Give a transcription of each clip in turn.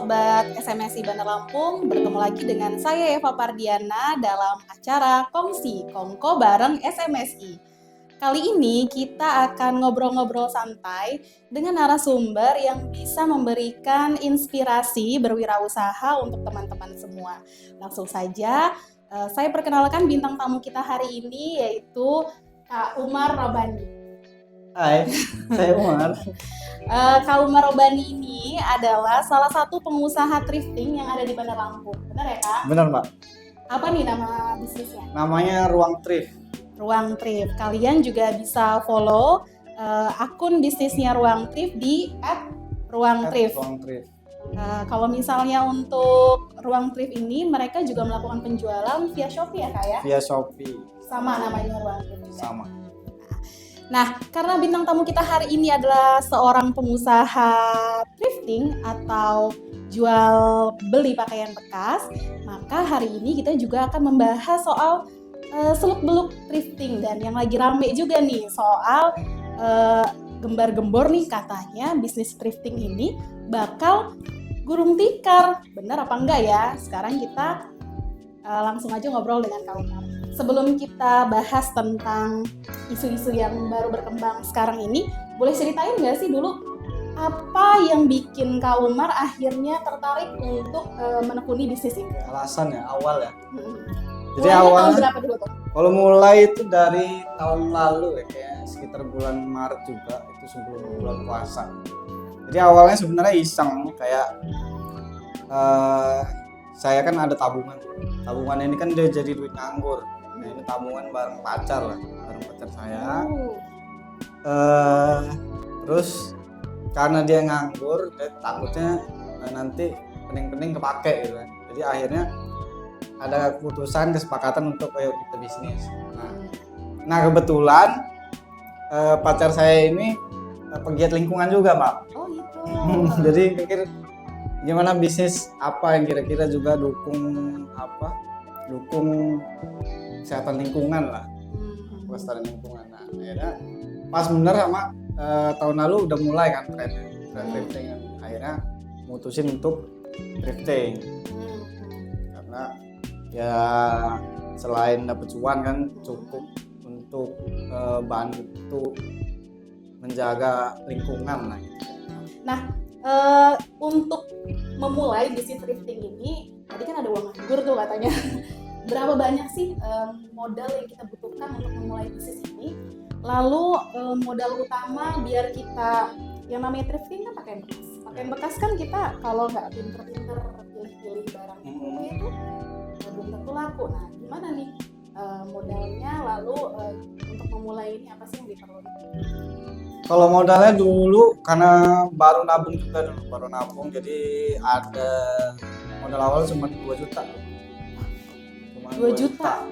Sobat SMSI Bandar Lampung, bertemu lagi dengan saya Eva Pardiana dalam acara Kongsi Kongko bareng SMSI. Kali ini kita akan ngobrol-ngobrol santai dengan narasumber yang bisa memberikan inspirasi berwirausaha untuk teman-teman semua. Langsung saja, saya perkenalkan bintang tamu kita hari ini yaitu Kak Umar Robani. Hai, saya Umar. Kak Umar Robani ini adalah salah satu pengusaha thrifting yang ada di Bandar Lampung. Benar ya, Kak? Benar, Mbak. Apa nih nama bisnisnya? Namanya Ruang Thrift. Ruang Thrift. Kalian juga bisa follow akun bisnisnya Ruang Thrift di @ruangthrift. Ruang Thrift. Kalau misalnya untuk Ruang Thrift ini, mereka juga melakukan penjualan via Shopee ya, Kak ya? Via Shopee. Sama namanya Ruang Thrift juga. Sama. Nah, karena bintang tamu kita hari ini adalah seorang pengusaha thrifting atau jual beli pakaian bekas, maka hari ini kita juga akan membahas soal seluk-beluk thrifting, dan yang lagi rame juga nih soal gembar-gembor nih katanya bisnis thrifting ini bakal gulung tikar. Benar apa enggak ya? Sekarang kita langsung aja ngobrol dengan Kak Umar. Sebelum kita bahas tentang isu-isu yang baru berkembang sekarang ini, boleh ceritain nggak sih dulu apa yang bikin Kak Umar akhirnya tertarik untuk menekuni bisnis ini? Alasan ya, awal ya. Jadi Mulainya awal tahun berapa dulu tuh? kalau mulai itu dari tahun lalu ya, kayak sekitar bulan Maret juga, itu sebelum bulan puasa. Jadi awalnya sebenarnya iseng, kayak saya kan ada tabungan. Tabungan ini kan dia jadi duit nganggur. Nah, ini tabungan bareng pacar lah, bareng pacar saya. Terus karena dia nganggur, dia takutnya nanti pening-pening kepake gitu kan. Jadi akhirnya ada keputusan kesepakatan untuk ayo kita bisnis. Nah kebetulan pacar saya ini pegiat lingkungan juga, Mbak. Oh gitu. Jadi pikir gimana bisnis apa yang kira-kira juga dukung kesehatan lingkungan lah, kelestarian lingkungan. Nah akhirnya pas bener sama tahun lalu udah mulai kan tren thrifting kan. Akhirnya mutusin untuk thrifting karena ya selain dapat cuan kan cukup untuk bantu menjaga lingkungan lah gitu. Nah, untuk memulai bisnis thrifting ini, tadi kan ada uang nganggur tuh katanya. Berapa banyak sih modal yang kita butuhkan untuk memulai bisnis ini? Lalu modal utama biar kita, yang namanya thrifting kan pakaian bekas. Pakaian bekas kan kita kalau nggak pinter-pinter pilih-pilih barang itu belum tentu laku. Nah, gimana nih modalnya? Lalu untuk memulai ini apa sih yang diperlukan? Kalau modalnya dulu karena baru nabung juga baru nabung, jadi ada modal awal cuma 2 juta. Cuma 2 juta.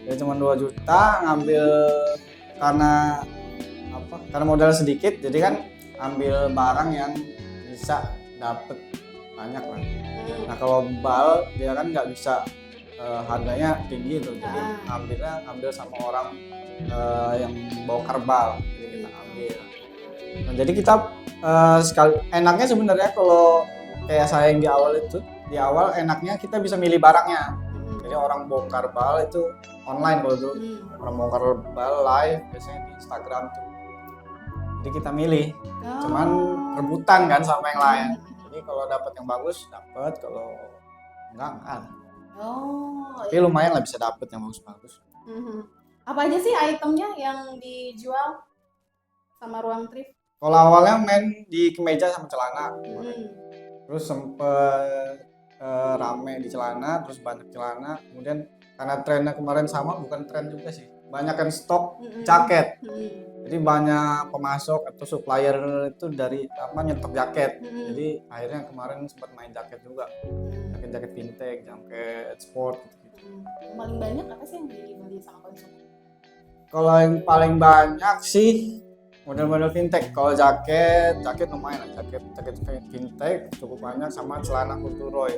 Ya cuma 2 juta ngambil karena Karena modal sedikit, jadi kan ambil barang yang bisa dapet banyak lah. Nah kalau bal dia kan nggak bisa harganya tinggi tuh, jadi ambil sama orang yang bawa karbal, jadi kita ambil. Nah, jadi kita sekali enaknya sebenarnya kalau kayak saya yang di awal enaknya kita bisa milih barangnya. Jadi orang bongkar bal itu online kalau dulu, orang bongkar bal live biasanya di Instagram tuh. Jadi kita milih, cuman rebutan kan sama yang lain. Jadi kalau dapat yang bagus dapat, kalau enggak. Tapi lumayan lah bisa dapat yang bagus-bagus. Apa aja sih itemnya yang dijual sama Ruang Thrift? Kalau awalnya main di kemeja sama celana, terus sempet rame di celana, terus banyak celana. Kemudian karena trennya kemarin sama, bukan tren juga sih, banyak kan stok jaket. Jadi banyak pemasok atau supplier itu dari nyetok jaket. Jadi akhirnya kemarin sempat main jaket juga, jaket vintage, jaket sport gitu. Paling banyak apa sih yang dibeli sama konsumen? Kalau yang paling banyak sih model-model vintage. Kalau jaket lumayan lah, jaket vintage cukup banyak, sama celana corduroy.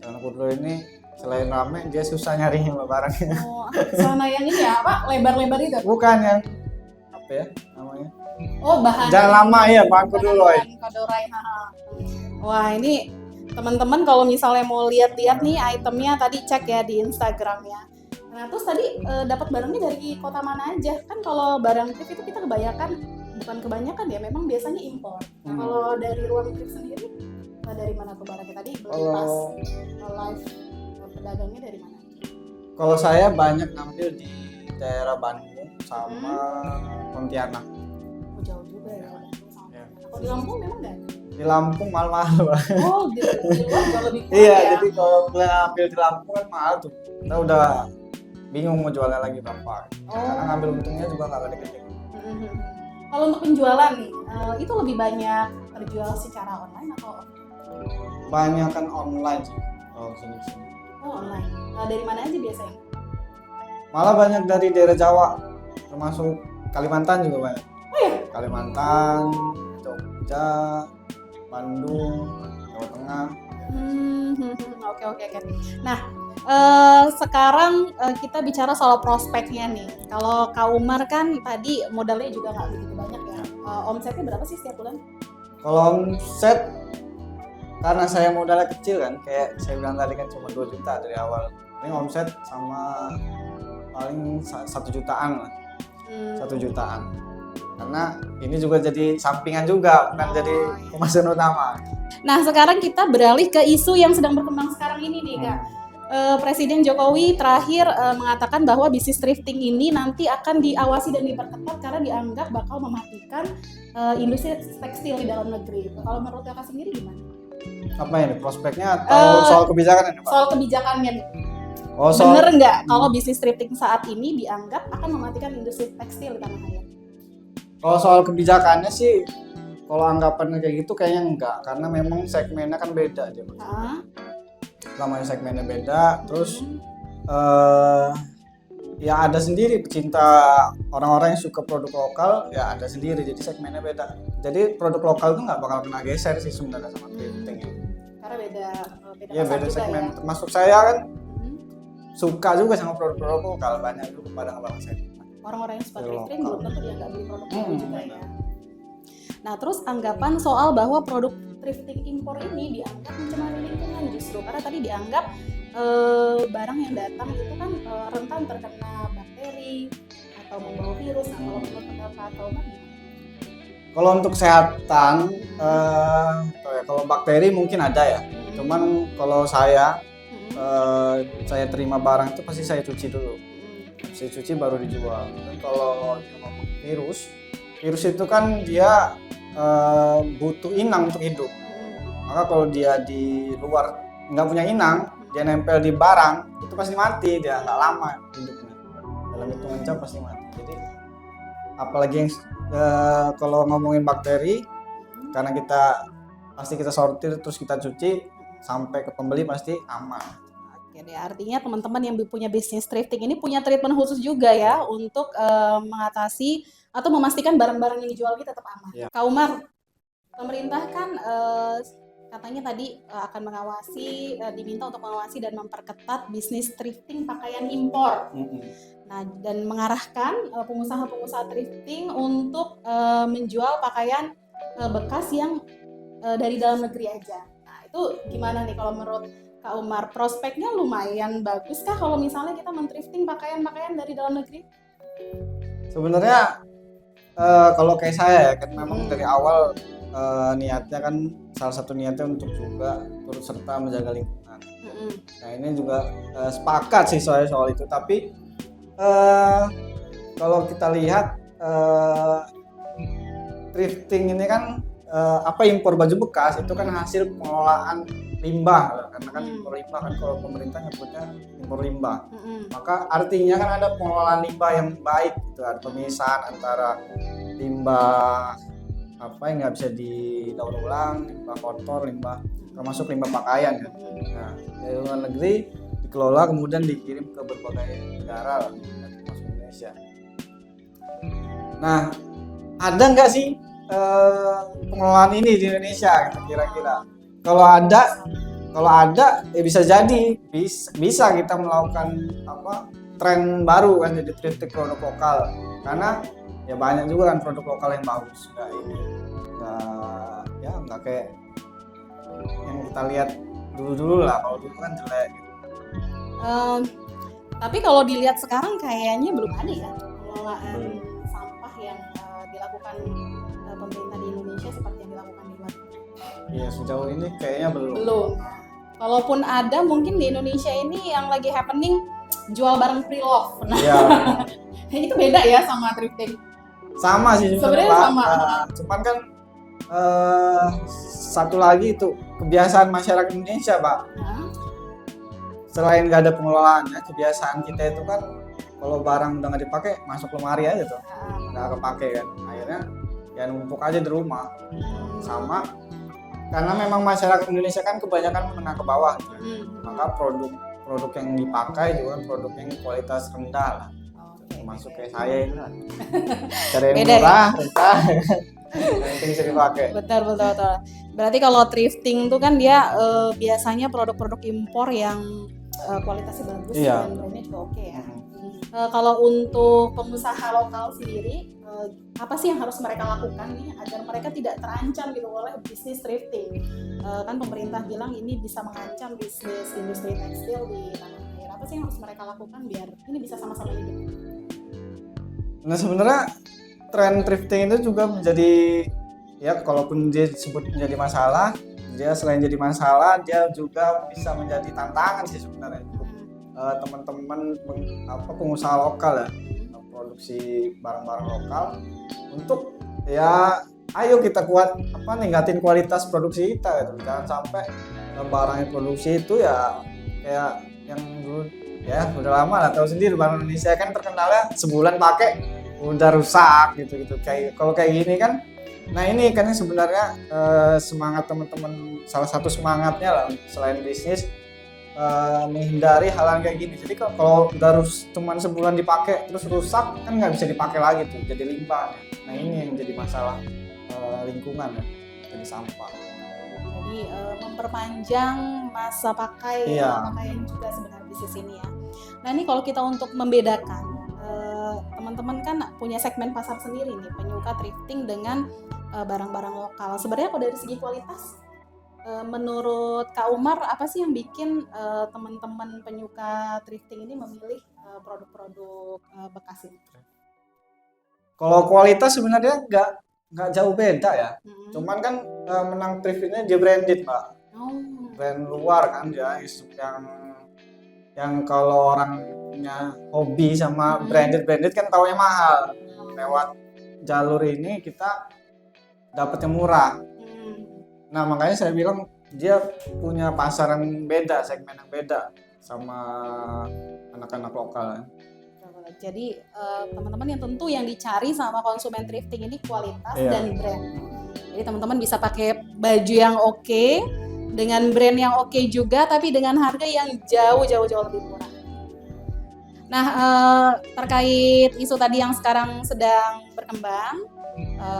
Celana corduroy ini selain rame dia susah nyari barangnya. Celana yang ini ya, apa? Lebar-lebar itu? Bukan, yang apa ya namanya? Oh, bahan. Jangan lama ya, bahan corduroy. Wah, ini teman-teman kalau misalnya mau lihat-lihat nih itemnya tadi cek ya di Instagramnya. Nah, terus tadi dapat barangnya dari kota mana aja? Kan kalau barang thrift itu kita bukan kebanyakan ya, memang biasanya impor. Nah, kalau dari ruang thrift sendiri, dari mana tuh barangnya tadi? Beli pas live pedagangnya dari mana? Kalau saya banyak ngambil di daerah Bandung sama Pontianak. Oh, jauh juga ya. Bandung sama Ya. Pontianak. Kalau di Lampung memang nggak? Di Lampung mahal-mahal. Oh, di luar jauh lebih murah Iya, ya. jadi kalau ngambil di Lampung kan mahal tuh. Kita udah bingung mau jualnya lagi berapa. Karena ngambil untungnya juga nggak gede-gede. Kalau untuk penjualan nih, itu lebih banyak terjual secara online atau offline? Banyak kan online sih. Oh, sini-sini. Oh, online. Dari mana aja biasanya? Malah banyak dari daerah Jawa, termasuk Kalimantan juga banyak. Oh ya? Kalimantan, Jogja, Bandung, Jawa Tengah. Oke. Nah, sekarang kita bicara soal prospeknya nih. Kalau Kak Umar kan tadi modalnya juga nggak begitu banyak ya. Omsetnya berapa sih setiap bulan? Kalau omset, karena saya modalnya kecil kan, kayak saya bilang tadi kan cuma 2 juta dari awal. Ini omset sama paling 1 jutaan lah. 1 jutaan. Karena ini juga jadi sampingan juga, bukan jadi pemasukan utama. Nah, sekarang kita beralih ke isu yang sedang berkembang sekarang ini nih, Kak. Presiden Jokowi terakhir mengatakan bahwa bisnis thrifting ini nanti akan diawasi dan diperketat karena dianggap bakal mematikan industri tekstil di dalam negeri. Kalau menurut Kakak sendiri gimana? Apa ini prospeknya atau soal kebijakan ini, Pak? Soal kebijakannya nih. Oh, Bener nggak kalau bisnis thrifting saat ini dianggap akan mematikan industri tekstil di tanah air? Kalau soal kebijakannya sih, kalau anggapannya kayak gitu kayaknya enggak, karena memang segmennya kan beda aja. Namanya segmennya beda, terus ya ada sendiri pecinta orang-orang yang suka produk lokal, ya ada sendiri, jadi segmennya beda. Jadi produk lokal itu nggak bakal kena geser sih sebenarnya sama thrifting. Karena beda Iya, beda juga segmen. ya. Termasuk saya kan suka juga sama produk-produk lokal, banyak juga pada ngebahas saya. Orang-orang yang suka Lokal. thrifting belum tentu dia nggak beli produk lokal juga ya. Nah, terus anggapan soal bahwa produk thrifting impor ini dianggap mencemari lingkungan justru karena tadi dianggap barang yang datang itu kan rentan terkena bakteri atau membawa virus. Nah, kalau menurut pendapat Kak Umar gimana? Kalau untuk kesehatan, kalau bakteri mungkin ada ya. Cuman kalau saya terima barang itu pasti saya cuci dulu. Saya cuci baru dijual. Dan kalau ngomong virus itu kan dia butuh inang untuk hidup. Maka kalau dia di luar nggak punya inang, dia nempel di barang itu pasti mati, dia nggak lama hidupnya. Dalam hitungan jam pasti mati. Jadi apalagi yang kalau ngomongin bakteri, karena kita sortir terus kita cuci sampai ke pembeli pasti aman. Oke deh, artinya teman-teman yang punya bisnis thrifting ini punya treatment khusus juga ya untuk mengatasi atau memastikan barang-barang yang dijual kita tetap aman. Ya. Kak Umar, pemerintah kan katanya tadi akan mengawasi, diminta untuk mengawasi dan memperketat bisnis thrifting pakaian impor. Nah, dan mengarahkan pengusaha-pengusaha thrifting untuk menjual pakaian bekas yang dari dalam negeri aja. Nah, itu gimana nih kalau menurut Kak Umar? Prospeknya lumayan bagus kah kalau misalnya kita men-thrifting pakaian-pakaian dari dalam negeri? Sebenarnya kalau kayak saya ya kan memang dari awal niatnya kan salah satu niatnya untuk juga turut serta menjaga lingkungan. Nah, ini juga sepakat sih soal itu, tapi kalau kita lihat thrifting ini kan impor baju bekas itu kan hasil pengelolaan limbah, karena kan impor limbah kan kalau pemerintah nyebutnya impor limbah. Maka artinya kan ada pengelolaan limbah yang baik gitu, ada pemisahan antara limbah yang nggak bisa didaur ulang, limbah kotor, limbah termasuk limbah pakaian kan. Nah, dari luar negeri dikelola kemudian dikirim ke berbagai negara termasuk Indonesia. Nah, ada nggak sih pengelolaan ini di Indonesia kira-kira? Kalau ada ya bisa jadi bisa kita melakukan tren baru kan, jadi thrifting produk lokal, karena ya banyak juga kan produk lokal yang bagus, nggak kayak yang kita lihat dulu lah. Kalau dulu kan jelek gitu. Tapi kalau dilihat sekarang kayaknya belum ada ya pengelolaan sampah yang dilakukan pemerintah di Indonesia seperti yang dilakukan di luar negeri. Iya, sejauh ini kayaknya belum. Belum. Kalaupun ada, mungkin di Indonesia ini yang lagi happening jual barang pre-love. Nah, Iya. itu beda ya sama thrifting. Sama sih Sebenarnya Pak. sama. Cuman kan satu lagi itu kebiasaan masyarakat Indonesia, Pak. Nah, Selain nggak ada pengelolaannya, kebiasaan kita itu kan kalau barang udah nggak dipakai masuk lemari aja tuh, nggak kepake kan. Akhirnya ya numpuk aja di rumah. Sama karena memang masyarakat Indonesia kan kebanyakan menengah ke bawah, maka produk yang dipakai juga produk yang kualitas rendah lah. Termasuk kayak saya ini lah. Cari yang Beda ya? murah, rendah, yang penting bisa dipakai. betul. Berarti kalau thrifting itu kan dia biasanya produk-produk impor yang kualitasnya bagus Iya. dan brandnya juga oke ya. Kalau untuk pengusaha lokal sendiri, apa sih yang harus mereka lakukan nih agar mereka tidak terancam gitu oleh bisnis thrifting? Kan pemerintah bilang ini bisa mengancam bisnis industri tekstil di tanah air. Apa sih yang harus mereka lakukan biar ini bisa sama-sama hidup? Nah sebenarnya tren thrifting itu juga menjadi, ya kalaupun dia disebut menjadi masalah, dia selain jadi masalah dia juga bisa menjadi tantangan sih sebenarnya. Teman-teman pengusaha lokal ya, produksi barang-barang lokal untuk ya ayo kita ningkatin kualitas produksi kita gitu. Jangan sampai barang yang produksi itu ya kayak yang dulu ya udah lama lah tahu sendiri barang Indonesia kan terkenalnya sebulan pakai udah rusak gitu kayak kalau kayak gini kan. Nah ini kan sebenarnya semangat teman-teman, salah satu semangatnya lah selain bisnis menghindari hal kayak gini. Jadi kalau udah cuman sebulan dipakai terus rusak kan nggak bisa dipakai lagi tuh, jadi limbah. Nah ini yang jadi masalah lingkungan ya, jadi sampah. Jadi memperpanjang masa pakai pakaian juga sebenarnya bisnis ini ya. Nah ini kalau kita untuk membedakan, teman-teman kan punya segmen pasar sendiri nih, penyuka thrifting dengan barang-barang lokal. Sebenarnya kalau dari segi kualitas, menurut Kak Umar apa sih yang bikin teman-teman penyuka thrifting ini memilih produk-produk bekas ini? Kalau kualitas sebenarnya nggak jauh beda ya. Cuman kan menang thrift ini dia branded, Pak. Brand luar kan dia yang kalau orang punya hobi sama branded kan taunya mahal. Lewat jalur ini kita dapetnya murah. Nah makanya saya bilang dia punya pasar yang beda, segmen yang beda sama anak-anak lokal. Jadi teman-teman yang tentu yang dicari sama konsumen thrifting ini kualitas dan brand. Jadi teman-teman bisa pakai baju yang oke, dengan brand yang oke juga, tapi dengan harga yang jauh lebih murah. Nah terkait isu tadi yang sekarang sedang berkembang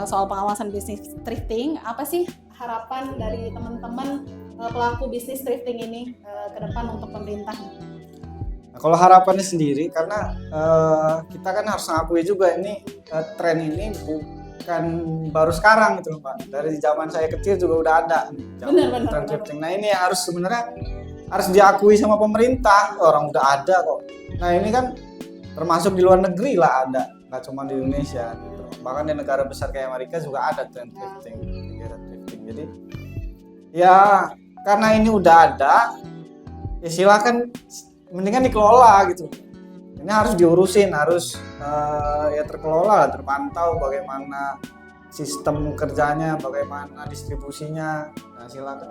soal pengawasan bisnis thrifting, apa sih harapan dari teman-teman pelaku bisnis thrifting ini ke depan untuk pemerintah? Nah, kalau harapannya sendiri, karena kita kan harus mengakui juga ini tren ini bukan baru sekarang gitu loh Pak. Dari zaman saya kecil juga udah ada tren thrifting. Nah ini harus sebenarnya harus diakui sama pemerintah, orang udah ada kok. Nah ini kan termasuk di luar negeri lah ada, nggak cuma di Indonesia. Gitu. Bahkan di negara besar kayak Amerika juga ada tren thrifting. Jadi ya karena ini udah ada, ya silakan mendingan dikelola gitu. Ini harus diurusin, harus ya terkelola, terpantau bagaimana sistem kerjanya, bagaimana distribusinya. Nah silakan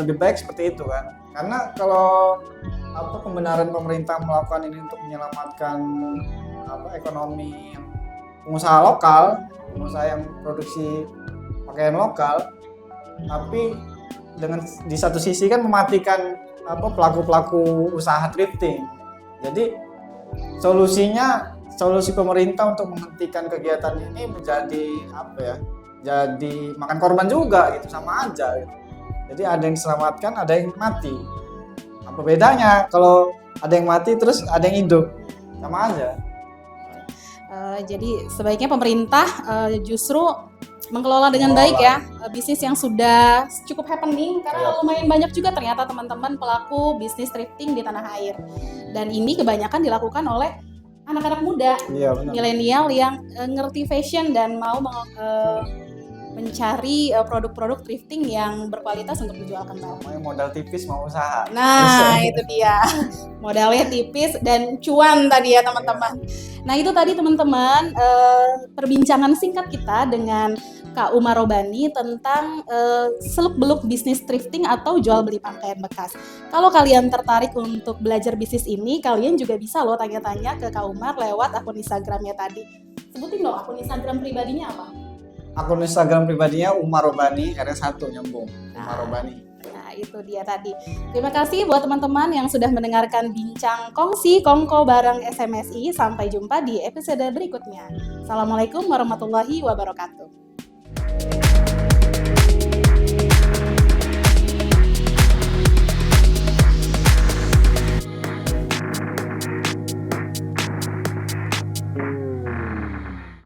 lebih baik seperti itu kan. Karena kalau pembenaran pemerintah melakukan ini untuk menyelamatkan ekonomi pengusaha lokal, pengusaha yang produksi pakaian lokal, tapi di satu sisi kan mematikan pelaku-pelaku usaha thrifting. Jadi solusi pemerintah untuk menghentikan kegiatan ini menjadi jadi makan korban juga gitu, sama aja gitu. Jadi ada yang diselamatkan, ada yang mati. Apa bedanya kalau ada yang mati terus ada yang hidup? Sama aja. Jadi sebaiknya pemerintah justru mengelola dengan baik ya bisnis yang sudah cukup happening karena Iya. lumayan banyak juga ternyata teman-teman pelaku bisnis thrifting di tanah air. Dan ini kebanyakan dilakukan oleh anak-anak muda, Iya benar. milenial yang ngerti fashion dan mau mencari produk-produk thrifting yang berkualitas untuk dijual kembali. Namanya modal tipis mau usaha. Nah, itu dia. Modalnya tipis dan cuan tadi ya teman-teman. Nah, itu tadi teman-teman perbincangan singkat kita dengan Kak Umar Robani tentang seluk-beluk bisnis thrifting atau jual beli pakaian bekas. Kalau kalian tertarik untuk belajar bisnis ini, kalian juga bisa loh tanya-tanya ke Kak Umar lewat akun Instagramnya tadi. Sebutin dong akun Instagram pribadinya apa? Akun Instagram pribadinya Umar Robani, karena satu nyambung. Umar Robani. Nah, itu dia tadi. Terima kasih buat teman-teman yang sudah mendengarkan bincang kongsi kongko bareng SMSI. Sampai jumpa di episode berikutnya. Assalamualaikum warahmatullahi wabarakatuh.